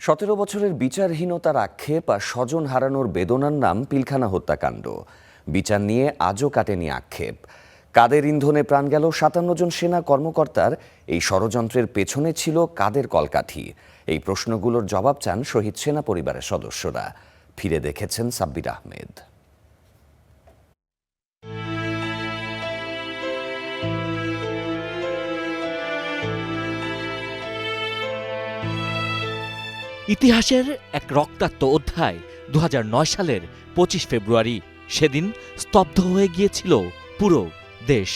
17 বছরের বিচারহীনতার আক্ষেপ আর স্বজন হারানোর বেদনার নাম পিলখানা হত্যাকাণ্ড। বিচার নিয়ে আজও কাটেনি আক্ষেপ। কাদের ইন্ধনে প্রাণ গেল 57 জন সেনা কর্মকর্তার? এই ষড়যন্ত্রের পেছনে ছিল কাদের কলকাঠি? এই প্রশ্নগুলোর জবাব চান শহীদ সেনা পরিবারের সদস্যরা। ফিরে দেখেছেন সাব্বির আহমেদ। ইতিহাসের এক রক্তাক্ত অধ্যায় 2009 সালের 25 ফেব্রুয়ারি। সেদিন স্তব্ধ হয়ে গিয়েছিল পুরো দেশ।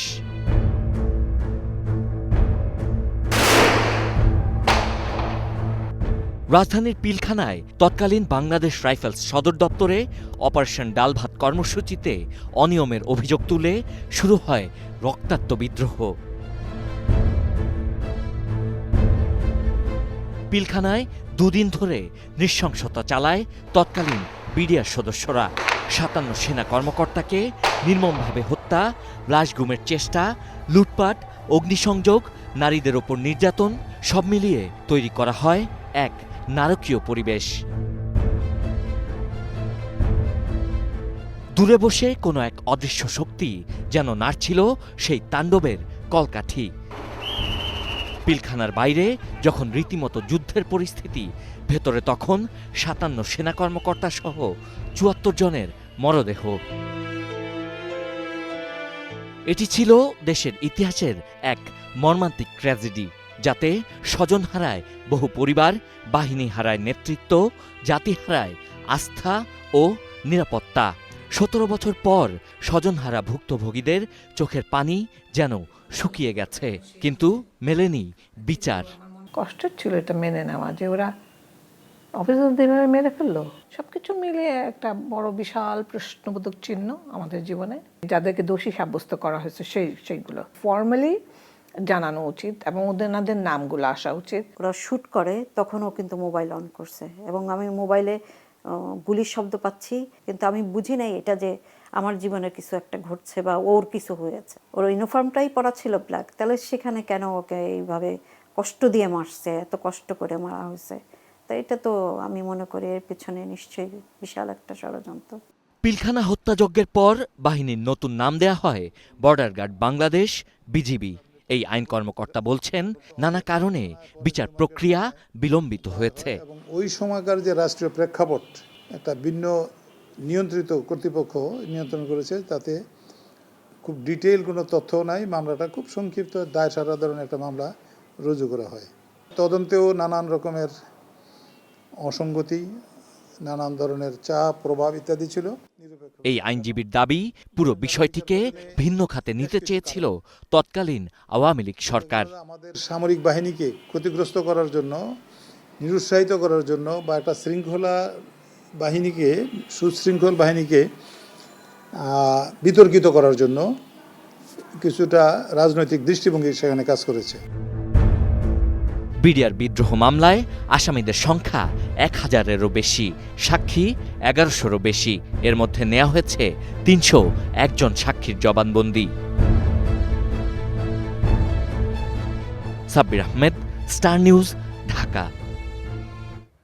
রাজধানীর পিলখানায় তৎকালীন বাংলাদেশ রাইফেলস সদর দপ্তরে অপারেশন ডালভাত কর্মসূচিতে অনিয়মের অভিযোগ তুলে শুরু হয় রক্তাক্ত বিদ্রোহ। পিলখানায় দুদিন ধরে নৃশংসতা চালায় তৎকালীন বিডিআর সদস্যরা। 57 সেনা কর্মকর্তাকে নির্মমভাবে হত্যা, লাশ গুমের চেষ্টা, লুটপাট, অগ্নিসংযোগ, নারীদের ওপর নির্যাতন সব মিলিয়ে তৈরি করা হয় এক নারকীয় পরিবেশ। দূরে বসে কোনো এক অদৃশ্য শক্তি যেন নাড়ছিল সেই তাণ্ডবের কলকাঠি। পিলখানার বাইরে যখন রীতিমতো যুদ্ধের পরিস্থিতি, ভেতরে তখন 57 সেনা কর্মকর্তা সহ 74 জনের মরদেহ। এটি ছিল দেশের ইতিহাসের এক মর্মান্তিক ট্র্যাজেডি, যাতে স্বজন হারায় বহু পরিবার, বাহিনী হারায় নেতৃত্ব, জাতি হারায় আস্থা ও নিরাপত্তা। 17 বছর পর স্বজনহারা ভুক্তভোগীদের চোখের পানি যেন শুকিয়ে গেছে, কিন্তু মেলেনি বিচার। কষ্টের ছিল এটা মেনে নেওয়া যে ওরা অফিসারদের এভাবে মেরে ফেললো। সবকিছু মিলিয়ে একটা বড় বিশাল প্রশ্নবোধক চিহ্ন আমাদের জীবনে। যাদেরকে দোষী সাব্যস্ত করা হয়েছে সেইগুলো ফর্মালি জানানো উচিত এবং ওদের নামগুলো আসা উচিত। ওরা শ্যুট করে তখনও কিন্তু মোবাইল অন করছে এবং আমি মোবাইলে গুলির শব্দ পাচ্ছি, কিন্তু আমি বুঝি নাই এটা যে আমার জীবনের কিছু একটা ঘটছে বা ওর কিছু হয়েছে। ওর ইউনিফর্মটাই পরা ছিল ব্ল্যাক, তাহলে সেখানে কেন ওকে এইভাবে কষ্ট দিয়ে মারছে, এত কষ্ট করে মারা হয়েছে? তো এটা তো আমি মনে করি এর পেছনে নিশ্চয়ই বিশাল একটা ষড়যন্ত্র। পিলখানা হত্যাযজ্ঞের পর বাহিনীর নতুন নাম দেয়া হয় বর্ডার গার্ড বাংলাদেশ, বিজিবি। এই আইন কর্মকর্তা বলছেন, নানা কারণে বিচার প্রক্রিয়া বিলম্বিত হয়েছে। এবং ওই সময়কার যে রাষ্ট্রীয় প্রেক্ষাপট, একটা ভিন্ন নিয়ন্ত্রিত কর্তৃপক্ষ নিয়ন্ত্রণ করেছে, তাতে খুব ডিটেইল কোনো তথ্য নাই। মামলাটা খুব সংক্ষিপ্ত দায় সারা ধরনের একটা মামলা রুজু করা হয়। তদন্তেও নানান রকমের অসঙ্গতি, নানান ধরনের চাপ, প্রভাব ইত্যাদি ছিল। এই আইনজীবীর দাবি, পুরো বিষয়টিকে ভিন্ন খাতে নিতে চেয়েছিল তৎকালীন আওয়ামী লীগ সরকার। আমাদের সামরিক বাহিনীকে ক্ষতিগ্রস্ত করার জন্য, নিরুৎসাহিত করার জন্য বা একটা সুশৃঙ্খল বাহিনীকে বিতর্কিত করার জন্য কিছুটা রাজনৈতিক দৃষ্টিভঙ্গি সেখানে কাজ করেছে। বিডিআর বিদ্রোহ মামলায় আসামিদের সংখ্যা 1000-এরও বেশি, সাক্ষী 1100-রও বেশি। এর মধ্যে নেওয়া হয়েছে 301 জন সাক্ষীর জবানবন্দি। Sabbir Ahmed, star news, Dhaka.